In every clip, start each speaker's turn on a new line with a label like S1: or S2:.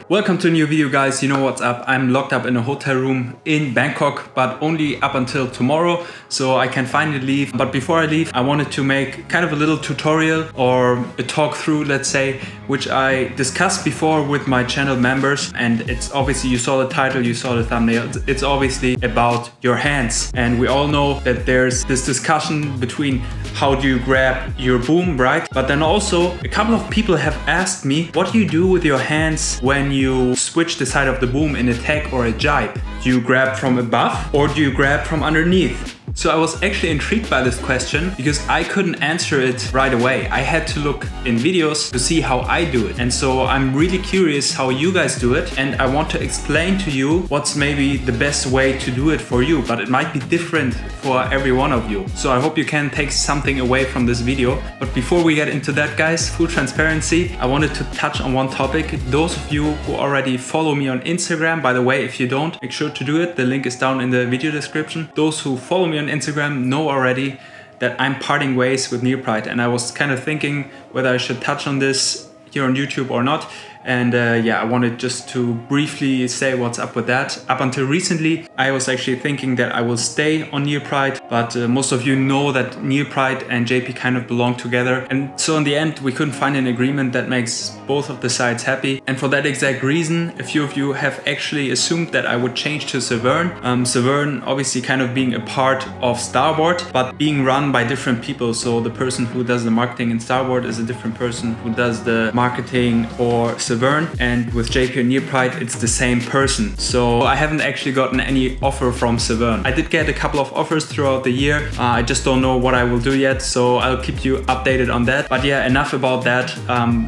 S1: Welcome to a new video, guys. You know what's up. I'm locked up in a hotel room in Bangkok, but only up until tomorrow, so I can finally leave. But before I leave, I wanted to make kind of a little tutorial or a talk through, let's say, which I discussed before with my channel members. And it's obviously, you saw the title, you saw the thumbnail, it's obviously about your hands. And we all know that there's this discussion between how do you grab your boom, right? But then also a couple of people have asked me, what do you do with your hands when you switch the side of the boom in a tack or a jibe? Do you grab from above or do you grab from underneath? So I was actually intrigued by this question because I couldn't answer it right away. I had to look in videos to see how I do it. And so I'm really curious how you guys do it. And I want to explain to you what's maybe the best way to do it for you, but it might be different for every one of you. So I hope you can take something away from this video. But before we get into that, guys, full transparency, I wanted to touch on one topic. Those of you who already follow me on Instagram, by the way, if you don't, make sure to do it. The link is down in the video description. Those who follow me on Instagram know already that I'm parting ways with NeilPryde, and I was kind of thinking whether I should touch on this here on YouTube or not. And yeah, I wanted just to briefly say what's up with that. Up until recently, I was actually thinking that I will stay on NeilPryde, but most of you know that NeilPryde and JP kind of belong together. And so in the end, we couldn't find an agreement that makes both of the sides happy. And for that exact reason, a few of you have actually assumed that I would change to Severn. Severn obviously kind of being a part of Starboard, but being run by different people. So the person who does the marketing in Starboard is a different person who does the marketing for Severn, and with JP and NeilPryde it's the same person. So I haven't actually gotten any offer from Severn. I did get a couple of offers throughout the year. I just don't know what I will do yet, so I'll keep you updated on that. But yeah, enough about that.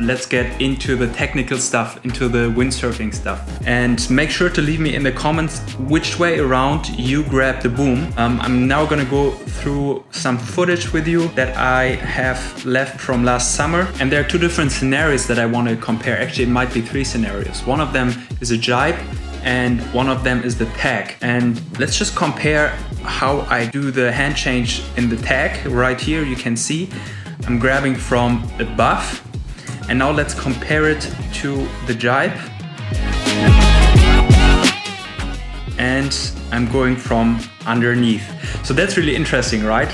S1: Let's get into the technical stuff, into the windsurfing stuff. And make sure to leave me in the comments which way around you grab the boom. I'm now gonna go through some footage with you that I have left from last summer. And there are two different scenarios that I want to compare. Actually, it might be three scenarios. One of them is a jibe and one of them is the tack. And let's just compare how I do the hand change in the tack. Right here you can see I'm grabbing from above, and now let's compare it to the jibe, and I'm going from underneath. So that's really interesting, right?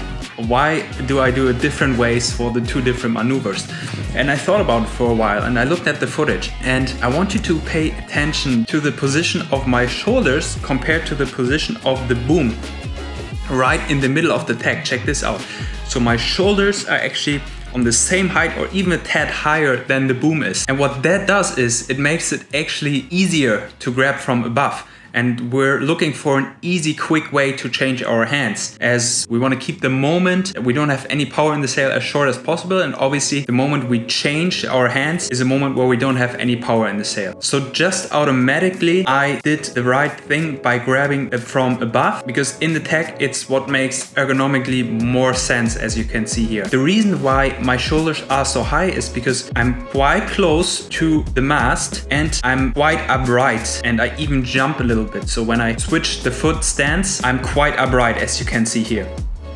S1: Why do I do it different ways for the two different maneuvers? And I thought about it for a while, and I looked at the footage, and I want you to pay attention to the position of my shoulders compared to the position of the boom right in the middle of the tack. Check this out. So my shoulders are actually on the same height or even a tad higher than the boom is. And what that does is it makes it actually easier to grab from above. And we're looking for an easy, quick way to change our hands, as we want to keep the moment we don't have any power in the sail as short as possible. And obviously the moment we change our hands is a moment where we don't have any power in the sail. So just automatically I did the right thing by grabbing it from above, because in the tack it's what makes ergonomically more sense, as you can see here. The reason why my shoulders are so high is because I'm quite close to the mast and I'm quite upright, and I even jump a little bit. So when I switch the foot stance, I'm quite upright, as you can see here.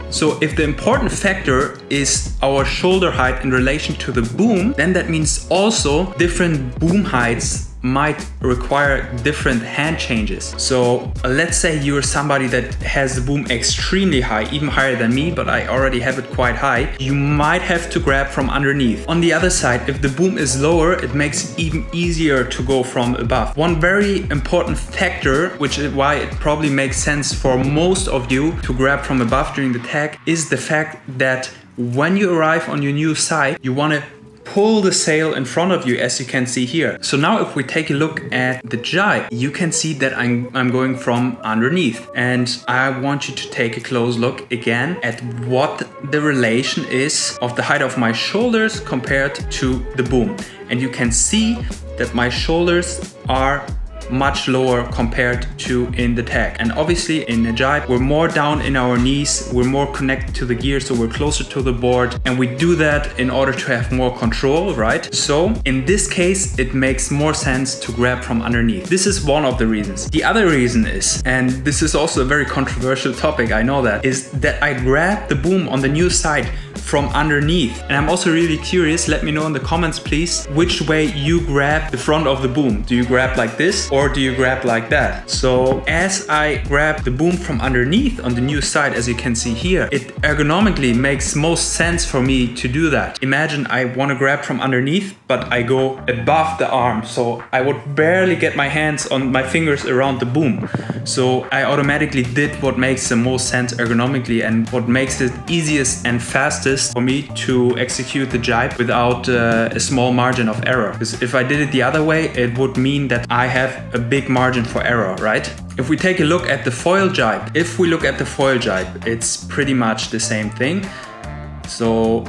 S1: So if the important factor is our shoulder height in relation to the boom, then that means also different boom heights might require different hand changes. So let's say you're somebody that has the boom extremely high, even higher than me, but I already have it quite high. You might have to grab from underneath. On the other side, if the boom is lower, it makes it even easier to go from above. One very important factor, which is why it probably makes sense for most of you to grab from above during the tack, is the fact that when you arrive on your new side, you want to pull the sail in front of you, as you can see here. So now if we take a look at the jibe, you can see that I'm going from underneath. And I want you to take a close look again at what the relation is of the height of my shoulders compared to the boom. And you can see that my shoulders are much lower compared to in the tack. And obviously in the jibe, we're more down in our knees, we're more connected to the gear, so we're closer to the board, and we do that in order to have more control, right? So in this case, it makes more sense to grab from underneath. This is one of the reasons. The other reason is, and this is also a very controversial topic, I know that, is that I grab the boom on the new side from underneath. And I'm also really curious, let me know in the comments please, which way you grab the front of the boom. Do you grab like this or do you grab like that? So as I grab the boom from underneath on the new side, as you can see here, it ergonomically makes most sense for me to do that. Imagine I want to grab from underneath, but I go above the arm. So I would barely get my hands on my fingers around the boom. So I automatically did what makes the most sense ergonomically and what makes it easiest and fastest for me to execute the jibe without a small margin of error. Because if I did it the other way, it would mean that I have a big margin for error, right? If we take a look at the foil jibe, it's pretty much the same thing. So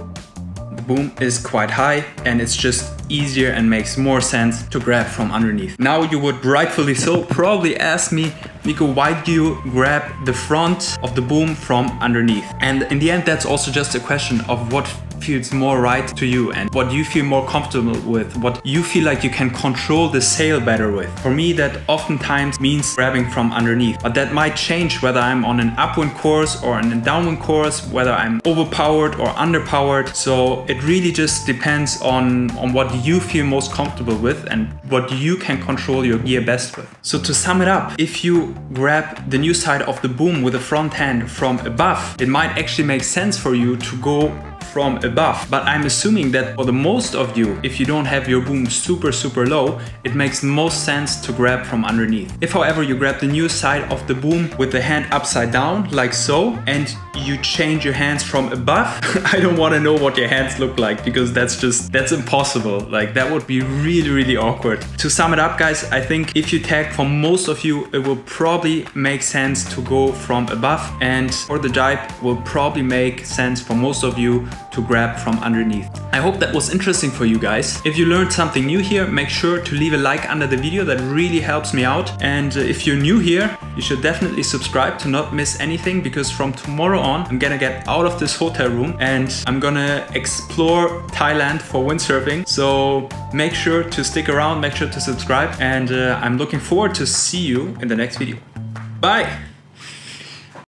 S1: the boom is quite high and it's just easier and makes more sense to grab from underneath. Now you would rightfully so probably ask me, Nico, why do you grab the front of the boom from underneath? And in the end, that's also just a question of what feels more right to you and what you feel more comfortable with, what you feel like you can control the sail better with. For me, that oftentimes means grabbing from underneath, but that might change whether I'm on an upwind course or on a downwind course, whether I'm overpowered or underpowered. So it really just depends on what you feel most comfortable with and what you can control your gear best with. So to sum it up, if you grab the new side of the boom with the front hand from above, it might actually make sense for you to go from above. But I'm assuming that for the most of you, if you don't have your boom super low, it makes most sense to grab from underneath. If however you grab the new side of the boom with the hand upside down like so, and you change your hands from above, I don't want to know what your hands look like, because that's impossible. Like that would be really awkward. To sum it up guys, I think if you tag, for most of you it will probably make sense to go from above, and for the jibe will probably make sense for most of you to grab from underneath. I hope that was interesting for you guys. If you learned something new here, make sure to leave a like under the video. That really helps me out. And if you're new here, you should definitely subscribe to not miss anything, because from tomorrow on, I'm gonna get out of this hotel room and I'm gonna explore Thailand for windsurfing. So make sure to stick around, make sure to subscribe, and I'm looking forward to see you in the next video. Bye!